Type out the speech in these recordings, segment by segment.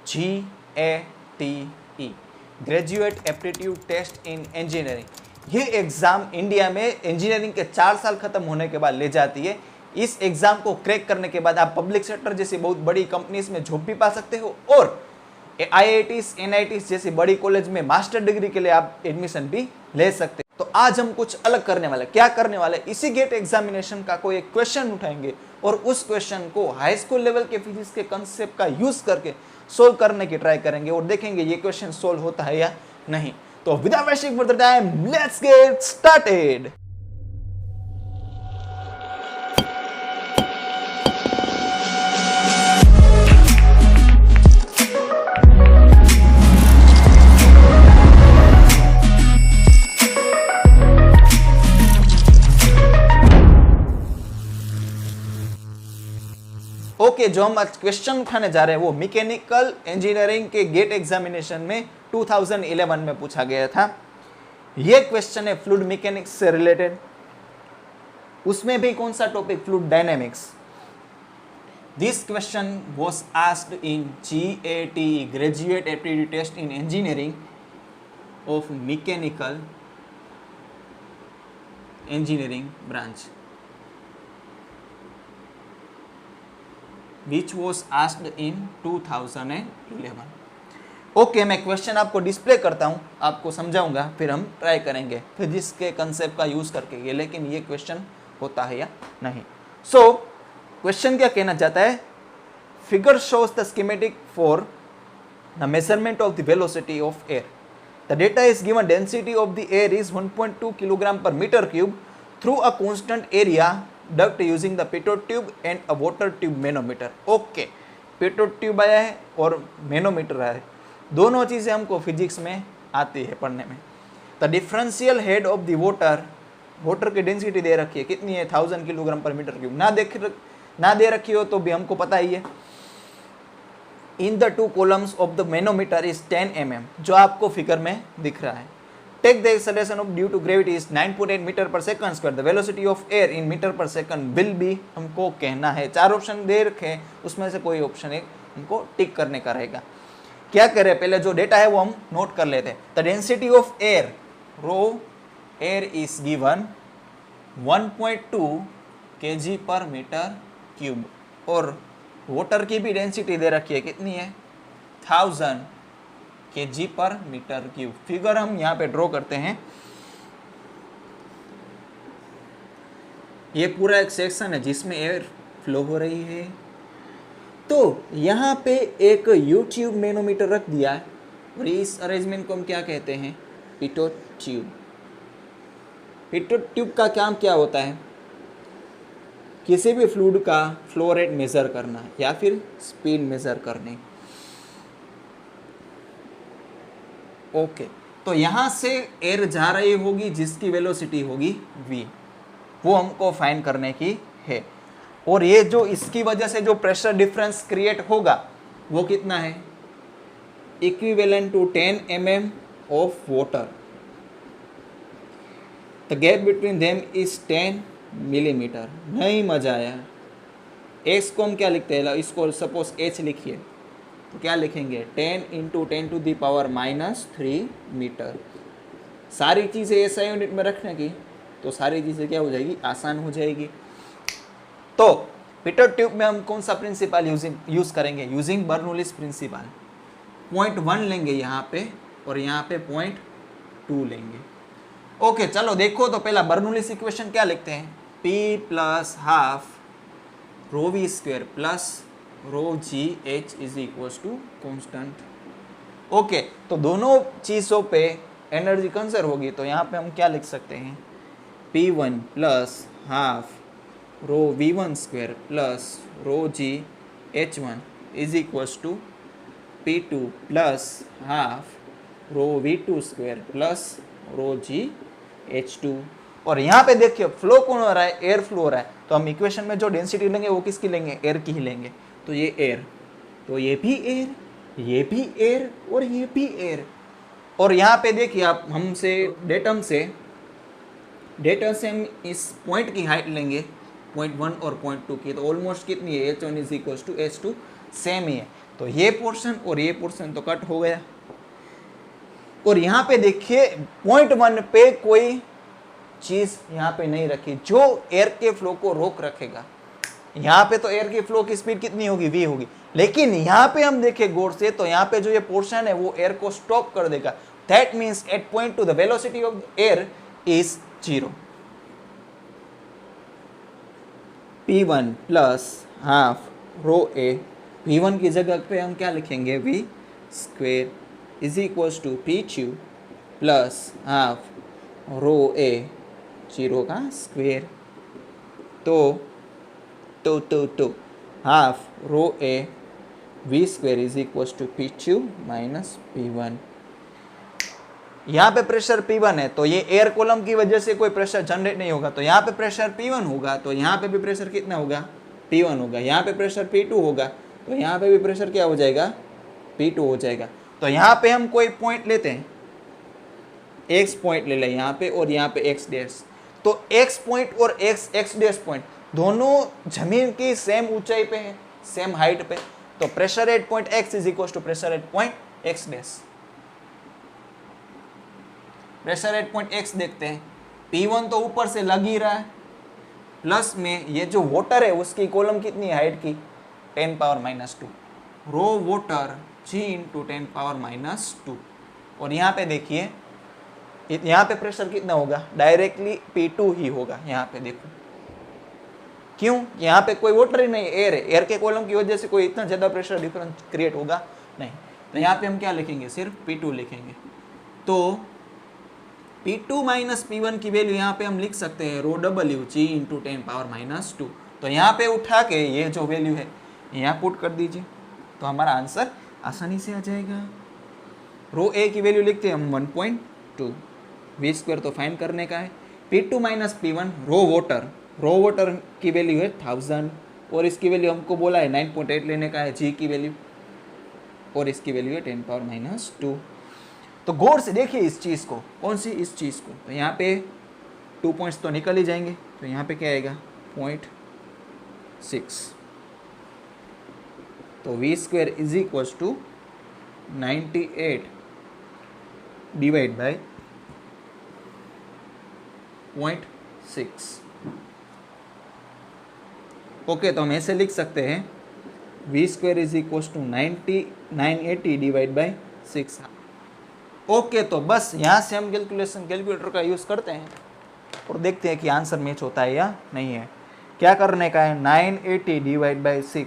GATE, graduate aptitude test in engineering. ये exam India में engineering के 4 साल खत्म होने के बाद ले जाती है। इस एग्जाम को क्रैक करने के बाद आप पब्लिक सेक्टर जैसी बहुत बड़ी कंपनीज में जॉब भी पा सकते हो और IITs, NITs जैसी बड़ी कॉलेज में मास्टर डिग्री के लिए आप एडमिशन भी ले सकते हैं। तो आज हम कुछ अलग करने वाले, क्या करने वाले, इसी गेट एग्जामिनेशन का कोई एक क्वेश्चन उठाएंगे और उस क्वेश्चन को हाई स्कूल लेवल के फिजिक्स के कंसेप्ट का यूज करके सोल्व करने की ट्राई करेंगे और देखेंगे ये क्वेश्चन सोल्व होता है या नहीं। तो without wasting further time, let's get started. Okay, जो हम आज क्वेश्चन उठाने जा रहे हैं वो मैकेनिकल इंजीनियरिंग के गेट एग्जामिनेशन में 2011 में पूछा गया था। ये क्वेश्चन है फ्लूइड मैकेनिक्स से रिलेटेड। उसमें भी कौन सा topic, fluid dynamics. This question was asked in GATE, graduate aptitude test in engineering of mechanical engineering branch, which was asked in 2011। Okay, मैं क्वेश्चन आपको डिस्प्ले करता हूँ, आपको समझाऊंगा, फिर हम ट्राई करेंगे फिजिक्स के कंसेप्ट का यूज करके ये, लेकिन ये क्वेश्चन होता है या नहीं। सो क्वेश्चन क्या कहना चाहता है, figure shows the schematic for the measurement of the velocity of air. The data is given, density of the air is 1.2 kilogram per metre cube through a constant area duct using the pitot tube and a water tube manometer. Okay, pitot tube आया है और manometer आया है, दोनों चीज़ें हमको physics में आती है पढ़ने में। The differential head of the water, water की डेंसिटी दे रखी है, कितनी है, 1000 किलोग्राम पर मीटर क्यूब। ना दे रखी हो तो भी हमको पता ही है। In the 2 columns of the manometer is 10 mm, जो आपको फिगर में दिख रहा है। Take the acceleration of due to gravity is 9.8 metre per second square. The velocity of air in metre per second will be, हमको कहना है। 4 option दे रखे हैं, उसमें से कोई ऑप्शन एक हमको टिक करने का रहेगा। क्या करें, पहले जो डेटा है वो हम नोट कर लेते हैं। The density of air, rho air is given 1.2 kg per metre cube और वाटर की भी डेंसिटी दे रखी है, कितनी है, 1000 kg per metre cube. Figure हम यहाँ पे ड्रॉ करते हैं। ये पूरा एक सेक्शन है जिसमें एयर फ्लो हो रही है। तो यहाँ पे एक यू ट्यूब मैनोमीटर रख दिया है और इस अरेंजमेंट को हम क्या कहते हैं, पिटोट ट्यूब। पिटोट ट्यूब का काम क्या होता है, किसी भी फ्लूइड का फ्लो रेट मेजर करना या फिर स्पीड मेजर करने। ओके, तो यहाँ से एयर जा रही होगी जिसकी वेलोसिटी होगी v, वो हमको फाइंड करने की है। और ये जो इसकी वजह से जो प्रेशर डिफरेंस क्रिएट होगा वो कितना है, equivalent to 10 mm of water. The gap between them is 10 millimetre. नहीं मजा आया, x को हम क्या लिखते हैं, इसको सपोज h लिखिए तो क्या लिखेंगे, 10 × 10⁻³ मीटर। सारी चीज़ें ऐसा यूनिट में रखने की तो सारी चीज़ें क्या हो जाएगी, आसान हो जाएगी। तो पिटोट ट्यूब में हम कौन सा प्रिंसिपल यूज करेंगे, यूजिंग बर्नौलीज प्रिंसिपल। 0.1 लेंगे यहाँ पे और यहाँ पे 0.2 लेंगे। ओके, चलो देखो तो पहला बर्नौलीज इक्वेशन क्या लिखते हैं, P + ½ ρv² plus ρgh is equals to constant. Okay, तो दोनों चीज़ों पे एनर्जी कंजर्व होगी, तो यहाँ पे हम क्या लिख सकते हैं, P1 + ½ ρv1² plus ρgh1 is equals to P2 + ½ ρv2² plus ρgh2। और यहाँ पे देखिए फ्लो कौन हो रहा है, एयर फ्लो हो रहा है, तो हम इक्वेशन में जो डेंसिटी लेंगे वो किसकी लेंगे, एयर की ही लेंगे। तो ये एयर, तो ये भी एयर, ये भी एयर और ये भी एयर। और यहाँ पे देखिए आप हमसे डेटा से हम इस पॉइंट की हाइट लेंगे 0.1 और 0.2 की, तो ऑलमोस्ट कितनी है, h1 = h2 सेम ही है। तो ये पोर्शन और ये पोर्शन तो कट हो गया। और यहाँ पे देखिए पॉइंट 1 पे कोई चीज यहाँ पे नहीं रखी जो एयर के फ्लो को रोक रखेगा। यहाँ पे तो एयर की फ्लो की स्पीड कितनी होगी, v होगी, लेकिन यहाँ पे हम देखें गौर से तो यहाँ पे जो ये पोर्शन है वो एयर को स्टॉप कर देगा। That means at point 2 the velocity of air is 0। P1 plus half rho a, V1 की जगह पे हम क्या लिखेंगे, v square is equals to P2 plus half rho a 0 का स्क्वेयर। तो half rho a v square is equals to P2 minus P1। यहाँ पे प्रेशर P1 है तो ये एयर कॉलम की वजह से कोई प्रेशर जनरेट नहीं होगा, तो यहाँ पे प्रेशर P1 होगा, तो यहाँ पे भी प्रेशर कितना होगा, P1 होगा। यहाँ पे प्रेशर P2 होगा तो यहाँ पे भी प्रेशर क्या हो जाएगा, P2 हो जाएगा। तो यहाँ पे हम कोई पॉइंट लेते हैं, x पॉइंट ले लें यहाँ पे और यहाँ पे x डैश। तो x पॉइंट और x डैश पॉइंट दोनों जमीन की सेम ऊंचाई पे है, सेम हाइट पे, तो pressure at point x is equal to pressure at point x dash. Pressure at point x देखते हैं, P1 तो ऊपर से लग ही रहा है, प्लस में ये जो वाटर है उसकी कॉलम कितनी हाइट की, 10 power minus 2, rho water g into 10 power minus 2। और यहाँ पे देखिए यहाँ पे प्रेशर कितना होगा, डायरेक्टली P2 ही होगा। यहाँ पे देखो क्यों, यहाँ पे कोई वाटर ही नहीं, एयर है, एयर के कॉलम की वजह से कोई इतना ज़्यादा प्रेशर डिफरेंस क्रिएट होगा नहीं। तो यहाँ पे हम क्या लिखेंगे, सिर्फ P2 लिखेंगे। तो P2 माइनस P1 की वैल्यू यहाँ पे हम लिख सकते हैं rho W G into 10 power minus 2। तो यहाँ पे उठा के ये जो वैल्यू है यहाँ पुट कर दीजिए तो हमारा आंसर आसानी से आ जाएगा। रो ए की वैल्यू लिखते हैं हम 1.2, v स्क्वायर तो फाइंड करने का है। P2 माइनस P1 रो वाटर की वैल्यू है 1000 और इसकी वैल्यू हमको बोला है 9.8 लेने का है, g की वैल्यू, और इसकी वैल्यू है 10 पावर माइनस 2। तो गौर से देखिए इस चीज़ को, कौन सी, इस चीज़ को, तो यहाँ पे 2 पॉइंट्स तो निकल ही जाएंगे, तो यहाँ पे क्या आएगा 0.6। तो v square is equals to 98 divide by 0.6। Okay, तो हम ऐसे लिख सकते हैं v square is equals to 980 divide by 6। Okay, तो बस यहाँ से हम कैलकुलेटर का यूज़ करते हैं और देखते हैं कि आंसर मैच होता है या नहीं है। क्या करने का है, 980 डिवाइड बाई 6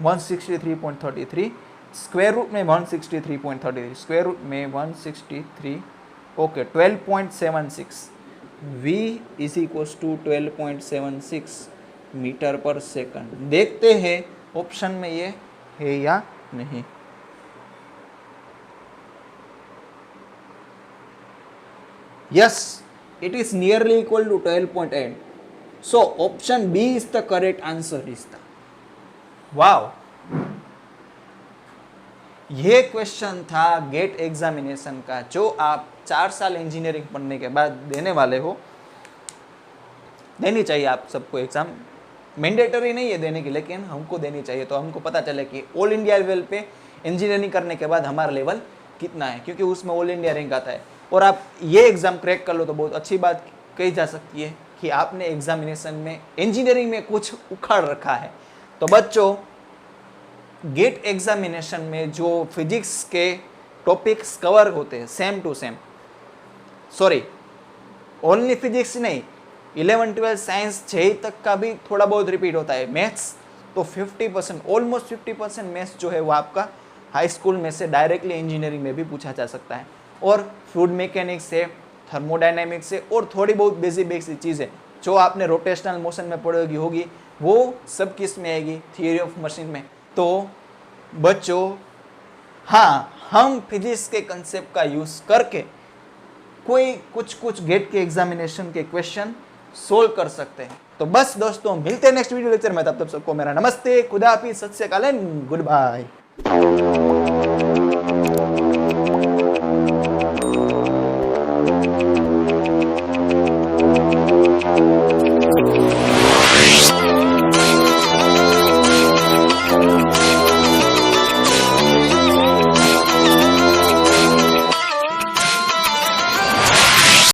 163.33, स्क्वायर रूट में 163.33, स्क्वायर रूट में 163, okay 12.76, v is equals to 12.76 metre per second. देखते हैं ऑप्शन में ये है या नहीं। Yes, it is nearly equal to 12.8. So option B is the correct answer. Is the wow. ये क्वेश्चन था गेट एग्जामिनेशन का जो आप 4 साल इंजीनियरिंग पढ़ने के बाद देने वाले हो। देनी चाहिए आप सबको एग्जाम, मैंडेटरी नहीं है देने की, लेकिन हमको देनी चाहिए तो हमको पता चले कि ऑल इंडिया लेवल पे इंजीनियरिंग करने के बाद हमारा लेवल कितना है, क्योंकि उसमें ऑल इंडिया रैंक आता है। और आप ये एग्ज़ाम क्रैक कर लो तो बहुत अच्छी बात कही जा सकती है कि आपने एग्जामिनेशन में इंजीनियरिंग में कुछ उखाड़ रखा है। तो बच्चों, गेट एग्जामिनेशन में जो फिजिक्स के टॉपिक्स कवर होते हैं same to same, sorry only physics नहीं, 11, 12 साइंस 6 तक का भी थोड़ा बहुत रिपीट होता है। मैथ्स तो 50%, ऑलमोस्ट 50% मैथ्स जो है वो आपका हाई स्कूल में से डायरेक्टली इंजीनियरिंग में भी पूछा जा सकता है। और फ्लूइड मैकेनिक्स से, थर्मोडायनेमिक्स से और थोड़ी बहुत बेसिक चीज़ें जो आपने रोटेशनल मोशन में पढ़ी होगी वो सब किस में आएगी, थियरी ऑफ मशीन में। तो बच्चों, हाँ, हम फिजिक्स के कंसेप्ट का यूज़ करके कोई कुछ गेट के एग्जामिनेशन के क्वेश्चन सोल्व कर सकते हैं। तो बस दोस्तों, मिलते हैं नेक्स्ट वीडियो लेक्चर में। तब तक सबको मेरा नमस्ते, खुदा हाफिज़, सत श्री अकाल, गुड बाय।